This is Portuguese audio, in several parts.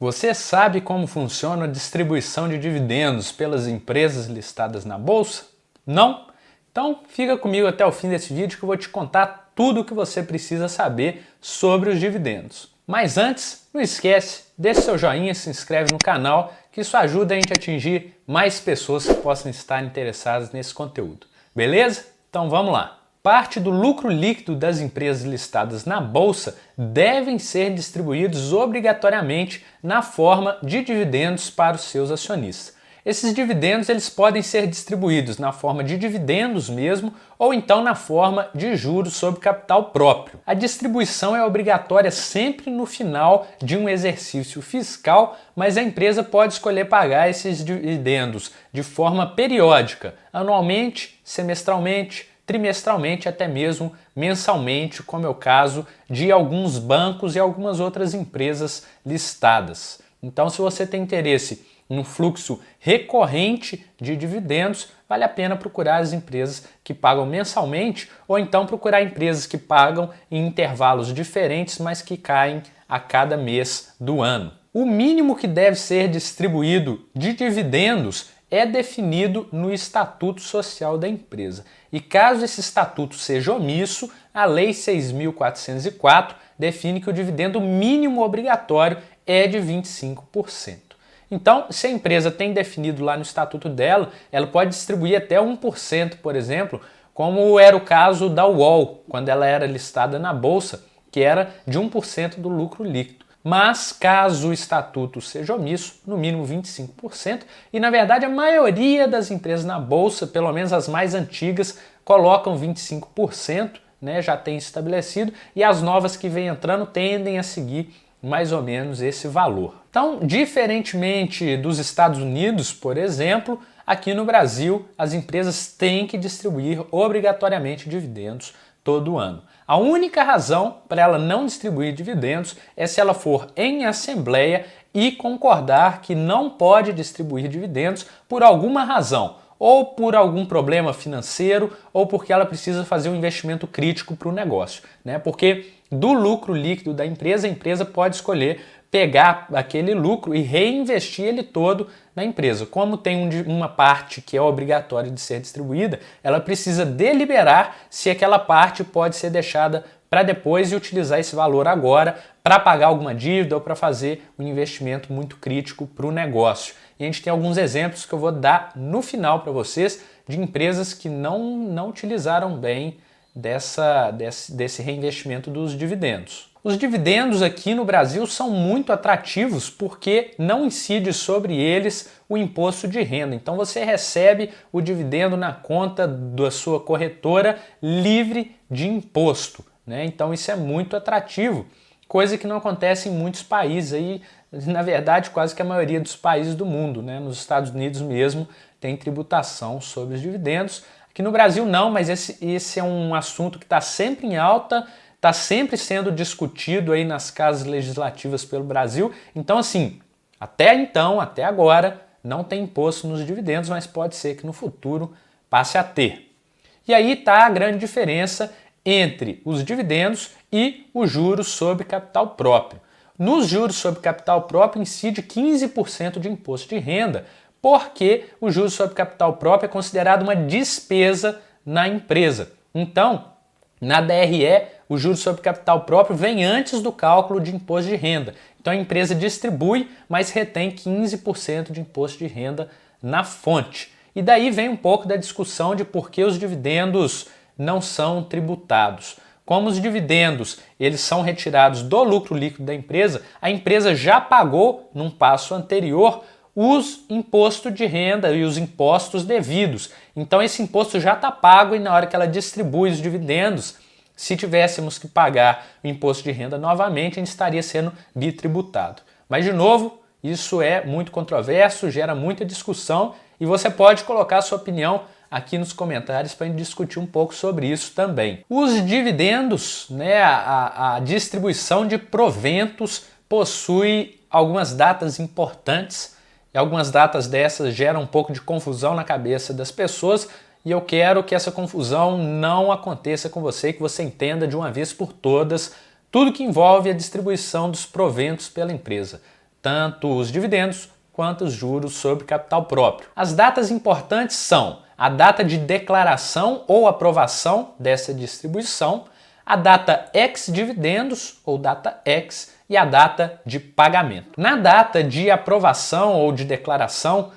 Você sabe como funciona a distribuição de dividendos pelas empresas listadas na bolsa? Não? Então fica comigo até o fim desse vídeo que eu vou te contar tudo o que você precisa saber sobre os dividendos. Mas antes, não esquece, deixa seu joinha e se inscreve no canal, que isso ajuda a gente a atingir mais pessoas que possam estar interessadas nesse conteúdo. Beleza? Então vamos lá! Parte do lucro líquido das empresas listadas na bolsa devem ser distribuídos obrigatoriamente na forma de dividendos para os seus acionistas. Esses dividendos eles podem ser distribuídos na forma de dividendos mesmo ou então na forma de juros sobre capital próprio. A distribuição é obrigatória sempre no final de um exercício fiscal, mas a empresa pode escolher pagar esses dividendos de forma periódica, anualmente, semestralmente, trimestralmente, até mesmo mensalmente, como é o caso de alguns bancos e algumas outras empresas listadas. Então, se você tem interesse em um fluxo recorrente de dividendos, vale a pena procurar as empresas que pagam mensalmente ou então procurar empresas que pagam em intervalos diferentes, mas que caem a cada mês do ano. O mínimo que deve ser distribuído de dividendos é definido no Estatuto Social da empresa. E caso esse estatuto seja omisso, a Lei 6.404 define que o dividendo mínimo obrigatório é de 25%. Então, se a empresa tem definido lá no estatuto dela, ela pode distribuir até 1%, por exemplo, como era o caso da UOL, quando ela era listada na Bolsa, que era de 1% do lucro líquido. Mas, caso o estatuto seja omisso, no mínimo 25%, e na verdade a maioria das empresas na Bolsa, pelo menos as mais antigas, colocam 25%, né, já tem estabelecido, e as novas que vêm entrando tendem a seguir mais ou menos esse valor. Então, diferentemente dos Estados Unidos, por exemplo, aqui no Brasil as empresas têm que distribuir obrigatoriamente dividendos todo ano. A única razão para ela não distribuir dividendos é se ela for em assembleia e concordar que não pode distribuir dividendos por alguma razão, ou por algum problema financeiro, ou porque ela precisa fazer um investimento crítico para o negócio, né? Porque do lucro líquido da empresa, a empresa pode escolher pegar aquele lucro e reinvestir ele todo na empresa. Como tem uma parte que é obrigatória de ser distribuída, ela precisa deliberar se aquela parte pode ser deixada para depois e utilizar esse valor agora para pagar alguma dívida ou para fazer um investimento muito crítico para o negócio. E a gente tem alguns exemplos que eu vou dar no final para vocês de empresas que não utilizaram bem desse reinvestimento dos dividendos. Os dividendos aqui no Brasil são muito atrativos porque não incide sobre eles o imposto de renda. Então você recebe o dividendo na conta da sua corretora livre de imposto, né? Então isso é muito atrativo, coisa que não acontece em muitos países, aí, na verdade quase que a maioria dos países do mundo, né? Nos Estados Unidos mesmo tem tributação sobre os dividendos. Aqui no Brasil não, mas esse é um assunto que está sempre em alta, está sempre sendo discutido aí nas casas legislativas pelo Brasil. Então, assim, até agora, não tem imposto nos dividendos, mas pode ser que no futuro passe a ter. E aí está a grande diferença entre os dividendos e os juros sobre capital próprio. Nos juros sobre capital próprio incide 15% de imposto de renda, porque o juros sobre capital próprio é considerado uma despesa na empresa. Então, na DRE, o juros sobre capital próprio vem antes do cálculo de imposto de renda. Então a empresa distribui, mas retém 15% de imposto de renda na fonte. E daí vem um pouco da discussão de por que os dividendos não são tributados. Como os dividendos eles são retirados do lucro líquido da empresa, a empresa já pagou, num passo anterior, os impostos de renda e os impostos devidos. Então esse imposto já está pago e na hora que ela distribui os dividendos, se tivéssemos que pagar o imposto de renda novamente, a gente estaria sendo bitributado. Mas de novo, isso é muito controverso, gera muita discussão e você pode colocar a sua opinião aqui nos comentários para a gente discutir um pouco sobre isso também. Os dividendos, né, a distribuição de proventos possui algumas datas importantes. E algumas datas dessas geram um pouco de confusão na cabeça das pessoas e eu quero que essa confusão não aconteça com você, que você entenda de uma vez por todas tudo que envolve a distribuição dos proventos pela empresa. tanto os dividendos quanto os juros sobre capital próprio. As datas importantes são a data de declaração ou aprovação dessa distribuição, a data ex-dividendos ou data ex e a data de pagamento. Na data de aprovação ou de declaração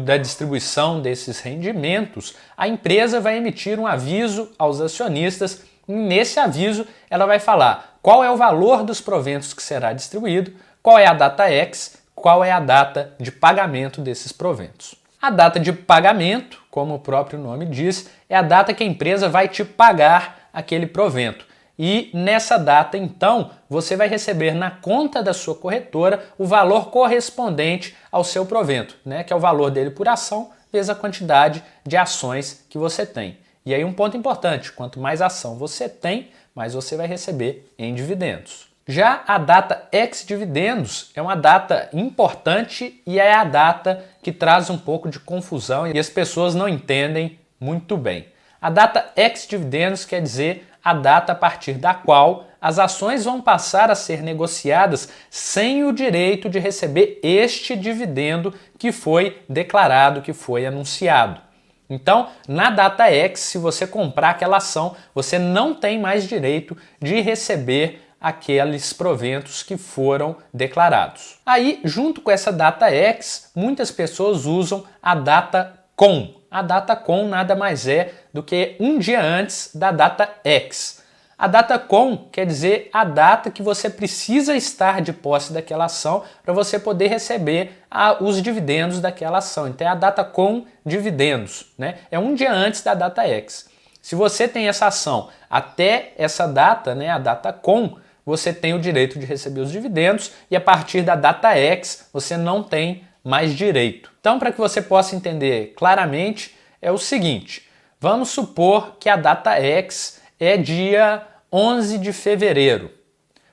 da distribuição desses rendimentos, a empresa vai emitir um aviso aos acionistas e nesse aviso ela vai falar qual é o valor dos proventos que será distribuído, qual é a data ex, qual é a data de pagamento desses proventos. A data de pagamento, como o próprio nome diz, é a data que a empresa vai te pagar aquele provento. E nessa data, então, você vai receber na conta da sua corretora o valor correspondente ao seu provento, né? Que é o valor dele por ação, vezes a quantidade de ações que você tem. E aí um ponto importante, quanto mais ação você tem, mais você vai receber em dividendos. Já a data ex-dividendos é uma data importante e é a data que traz um pouco de confusão e as pessoas não entendem muito bem. A data ex-dividendos quer dizer a data a partir da qual as ações vão passar a ser negociadas sem o direito de receber este dividendo que foi declarado, que foi anunciado. Então, na data ex, se você comprar aquela ação, você não tem mais direito de receber aqueles proventos que foram declarados. Aí, junto com essa data ex, muitas pessoas usam a data com. A data com nada mais é do que um dia antes da data ex. A data com quer dizer a data que você precisa estar de posse daquela ação para você poder receber os dividendos daquela ação. Então é a data com dividendos, né? É um dia antes da data ex. Se você tem essa ação até essa data, né, a data com, você tem o direito de receber os dividendos e a partir da data ex você não tem mais direito. Então, para que você possa entender claramente, é o seguinte: vamos supor que a data ex é dia 11 de fevereiro.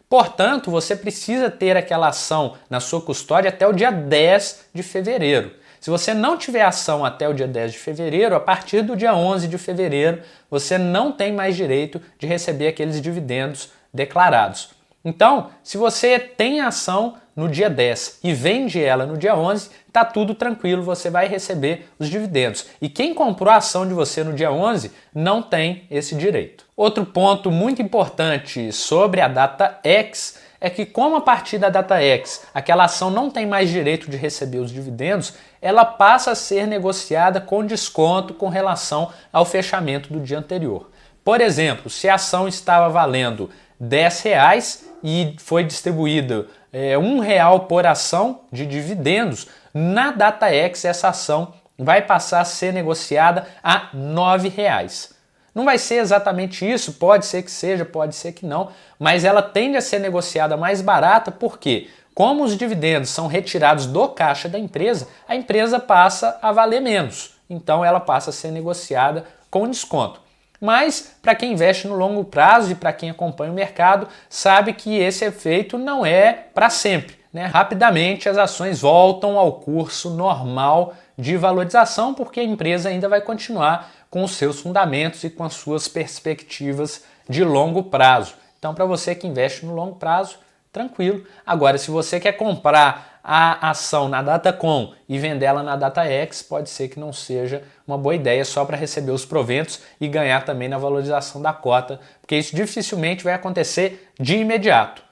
Portanto, você precisa ter aquela ação na sua custódia até o dia 10 de fevereiro. Se você não tiver ação até o dia 10 de fevereiro, a partir do dia 11 de fevereiro, você não tem mais direito de receber aqueles dividendos declarados. Então, se você tem a ação no dia 10 e vende ela no dia 11, tá tudo tranquilo, você vai receber os dividendos. E quem comprou a ação de você no dia 11 não tem esse direito. Outro ponto muito importante sobre a data ex é que, como a partir da data ex aquela ação não tem mais direito de receber os dividendos, ela passa a ser negociada com desconto com relação ao fechamento do dia anterior. Por exemplo, se a ação estava valendo R$10 e foi distribuída R$1 por ação de dividendos, na data ex essa ação vai passar a ser negociada a R$9. Não vai ser exatamente isso, pode ser que seja, pode ser que não, mas ela tende a ser negociada mais barata porque, como os dividendos são retirados do caixa da empresa, a empresa passa a valer menos, então ela passa a ser negociada com desconto. Mas, para quem investe no longo prazo e para quem acompanha o mercado, sabe que esse efeito não é para sempre, né? Rapidamente as ações voltam ao curso normal de valorização porque a empresa ainda vai continuar com os seus fundamentos e com as suas perspectivas de longo prazo. Então, para você que investe no longo prazo, tranquilo. Agora, se você quer comprar a ação na data com e vender ela na data ex, pode ser que não seja uma boa ideia só para receber os proventos e ganhar também na valorização da cota, porque isso dificilmente vai acontecer de imediato.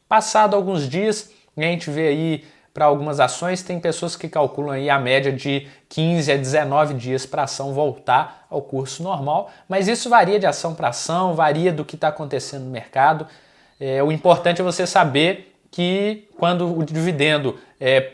Passado alguns dias, a gente vê aí para algumas ações, tem pessoas que calculam aí a média de 15 a 19 dias para a ação voltar ao curso normal, mas isso varia de ação para ação, varia do que está acontecendo no mercado. O importante é você saber que quando o dividendo,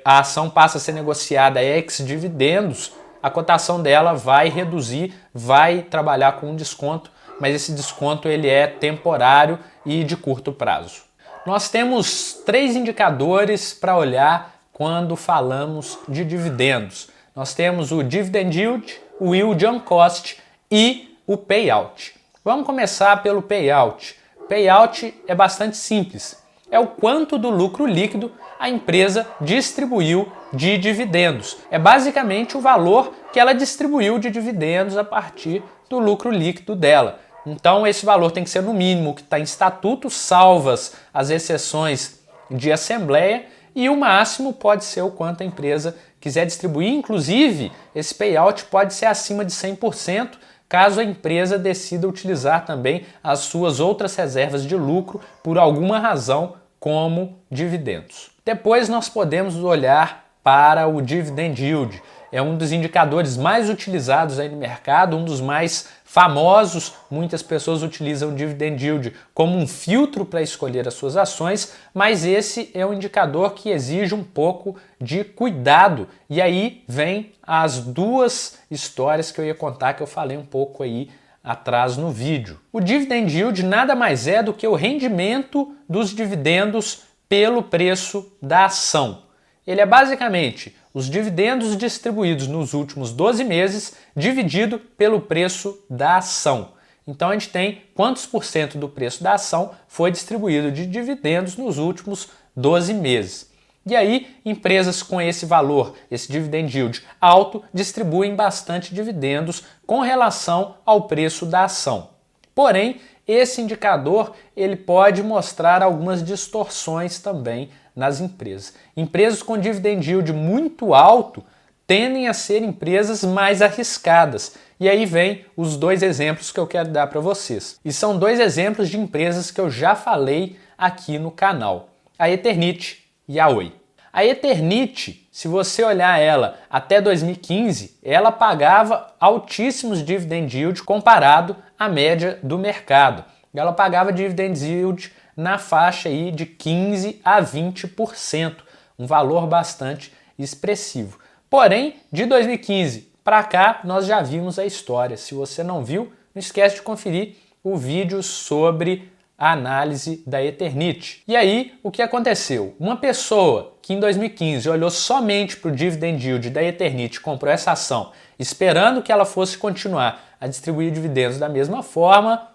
a ação passa a ser negociada ex-dividendos, a cotação dela vai reduzir, vai trabalhar com um desconto, mas esse desconto ele é temporário e de curto prazo. Nós temos 3 indicadores para olhar quando falamos de dividendos. Nós temos o Dividend Yield, o Yield on Cost e o Payout. Vamos começar pelo Payout. Payout é bastante simples. É o quanto do lucro líquido a empresa distribuiu de dividendos. É basicamente o valor que ela distribuiu de dividendos a partir do lucro líquido dela. Então esse valor tem que ser no mínimo que está em estatuto, salvas as exceções de assembleia, e o máximo pode ser o quanto a empresa quiser distribuir. Inclusive, esse payout pode ser acima de 100%, caso a empresa decida utilizar também as suas outras reservas de lucro por alguma razão, como dividendos. Depois nós podemos olhar para o dividend yield. É um dos indicadores mais utilizados aí no mercado, um dos mais famosos. Muitas pessoas utilizam o dividend yield como um filtro para escolher as suas ações, mas esse é um indicador que exige um pouco de cuidado. E aí vem as duas histórias que eu ia contar, que eu falei um pouco aí atrás no vídeo. O dividend yield nada mais é do que o rendimento dos dividendos pelo preço da ação. Ele é basicamente os dividendos distribuídos nos últimos 12 meses dividido pelo preço da ação. Então a gente tem quantos por cento do preço da ação foi distribuído de dividendos nos últimos 12 meses. E aí, empresas com esse valor, esse dividend yield alto, distribuem bastante dividendos com relação ao preço da ação. Porém, esse indicador ele pode mostrar algumas distorções também nas empresas. Empresas com dividend yield muito alto tendem a ser empresas mais arriscadas. E aí vem os dois exemplos que eu quero dar para vocês. E são dois exemplos de empresas que eu já falei aqui no canal. A Eternit e a Oi. A Eternit, se você olhar ela até 2015, ela pagava altíssimos dividend yield comparado à média do mercado. Ela pagava dividend yield na faixa aí de 15 a 20%, um valor bastante expressivo. Porém, de 2015 para cá, nós já vimos a história. Se você não viu, não esquece de conferir o vídeo sobre a análise da Eternit. E aí, o que aconteceu? Uma pessoa que em 2015 olhou somente para o dividend yield da Eternit, comprou essa ação, esperando que ela fosse continuar a distribuir dividendos da mesma forma,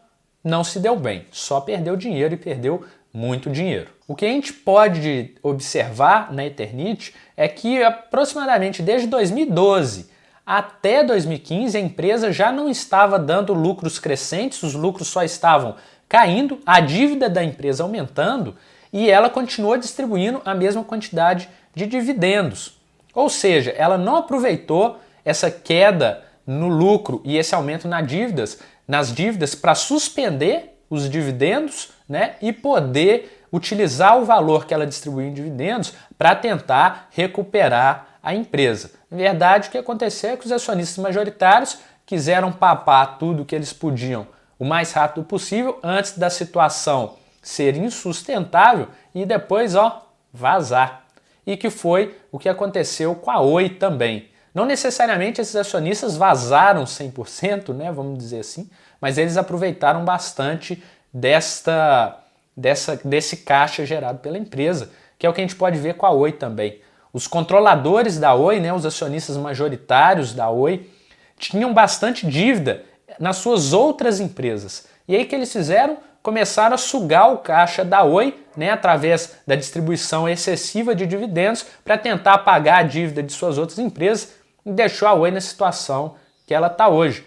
não se deu bem, só perdeu dinheiro e perdeu muito dinheiro. O que a gente pode observar na Eternit é que aproximadamente desde 2012 até 2015 a empresa já não estava dando lucros crescentes, os lucros só estavam caindo, a dívida da empresa aumentando e ela continuou distribuindo a mesma quantidade de dividendos. Ou seja, ela não aproveitou essa queda no lucro e esse aumento nas dívidas para suspender os dividendos, né, e poder utilizar o valor que ela distribuiu em dividendos para tentar recuperar a empresa. Na verdade, o que aconteceu é que os acionistas majoritários quiseram papar tudo que eles podiam o mais rápido possível antes da situação ser insustentável e depois, vazar. E que foi o que aconteceu com a Oi também. Não necessariamente esses acionistas vazaram 100%, né, vamos dizer assim, mas eles aproveitaram bastante desse caixa gerado pela empresa, que é o que a gente pode ver com a Oi também. Os controladores da Oi, né, os acionistas majoritários da Oi, tinham bastante dívida nas suas outras empresas. E aí o que eles fizeram? Começaram a sugar o caixa da Oi, né, através da distribuição excessiva de dividendos para tentar pagar a dívida de suas outras empresas e deixou a Oi na situação que ela está hoje.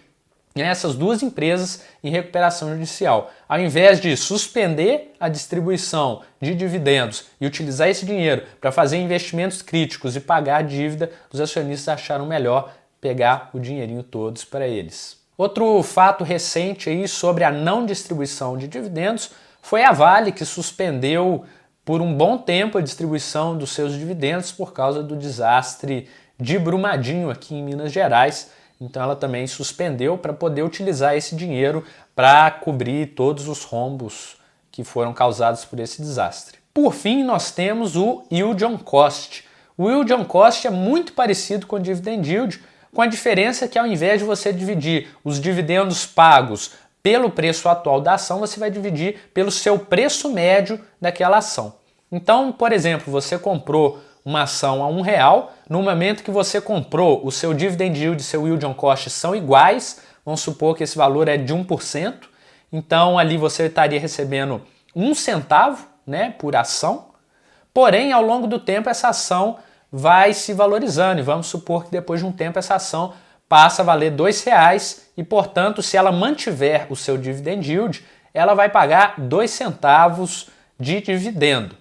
Essas duas empresas em recuperação judicial. Ao invés de suspender a distribuição de dividendos e utilizar esse dinheiro para fazer investimentos críticos e pagar a dívida, os acionistas acharam melhor pegar o dinheirinho todos para eles. Outro fato recente aí sobre a não distribuição de dividendos foi a Vale, que suspendeu por um bom tempo a distribuição dos seus dividendos por causa do desastre de Brumadinho aqui em Minas Gerais. Então ela também suspendeu para poder utilizar esse dinheiro para cobrir todos os rombos que foram causados por esse desastre. Por fim, nós temos o Yield on Cost. O Yield on Cost é muito parecido com o Dividend Yield, com a diferença que ao invés de você dividir os dividendos pagos pelo preço atual da ação, você vai dividir pelo seu preço médio daquela ação. Então, por exemplo, você comprou uma ação a R$1, no momento que você comprou, o seu dividend yield e seu yield on cost são iguais, vamos supor que esse valor é de 1%, então ali você estaria recebendo 1 centavo, né, por ação, porém ao longo do tempo essa ação vai se valorizando e vamos supor que depois de um tempo essa ação passa a valer R$2 e, portanto, se ela mantiver o seu dividend yield, ela vai pagar 2 centavos de dividendo.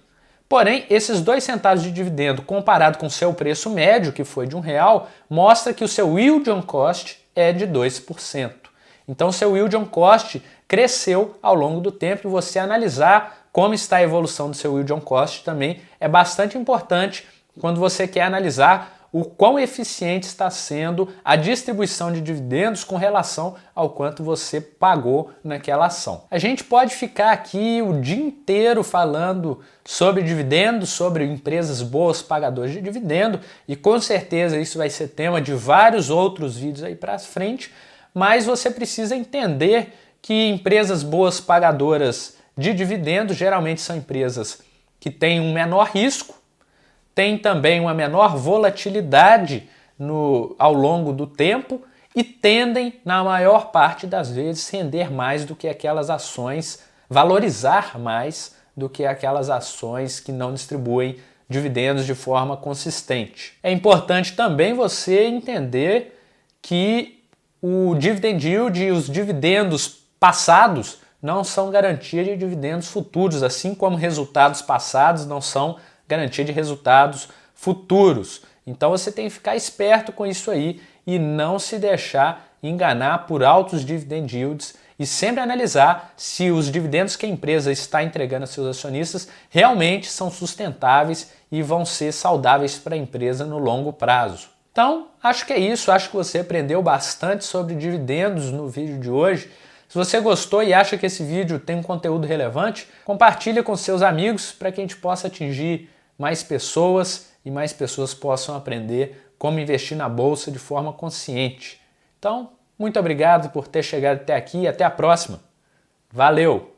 Porém, esses 2 centavos de dividendo comparado com o seu preço médio, que foi de R$1, mostra que o seu yield on cost é de 2%. Então, o seu yield on cost cresceu ao longo do tempo e você analisar como está a evolução do seu yield on cost também é bastante importante quando você quer analisar o quão eficiente está sendo a distribuição de dividendos com relação ao quanto você pagou naquela ação. A gente pode ficar aqui o dia inteiro falando sobre dividendos, sobre empresas boas pagadoras de dividendo, e com certeza isso vai ser tema de vários outros vídeos aí para frente, mas você precisa entender que empresas boas pagadoras de dividendos geralmente são empresas que têm um menor risco, tem também uma menor volatilidade ao longo do tempo e tendem, na maior parte das vezes, render mais do que aquelas ações, valorizar mais do que aquelas ações que não distribuem dividendos de forma consistente. É importante também você entender que o dividend yield e os dividendos passados não são garantia de dividendos futuros, assim como resultados passados não são garantia de resultados futuros. Então você tem que ficar esperto com isso aí e não se deixar enganar por altos dividend yields e sempre analisar se os dividendos que a empresa está entregando a seus acionistas realmente são sustentáveis e vão ser saudáveis para a empresa no longo prazo. Então, acho que é isso. Acho que você aprendeu bastante sobre dividendos no vídeo de hoje. Se você gostou e acha que esse vídeo tem um conteúdo relevante, compartilha com seus amigos para que a gente possa atingir mais pessoas e mais pessoas possam aprender como investir na bolsa de forma consciente. Então, muito obrigado por ter chegado até aqui e até a próxima. Valeu!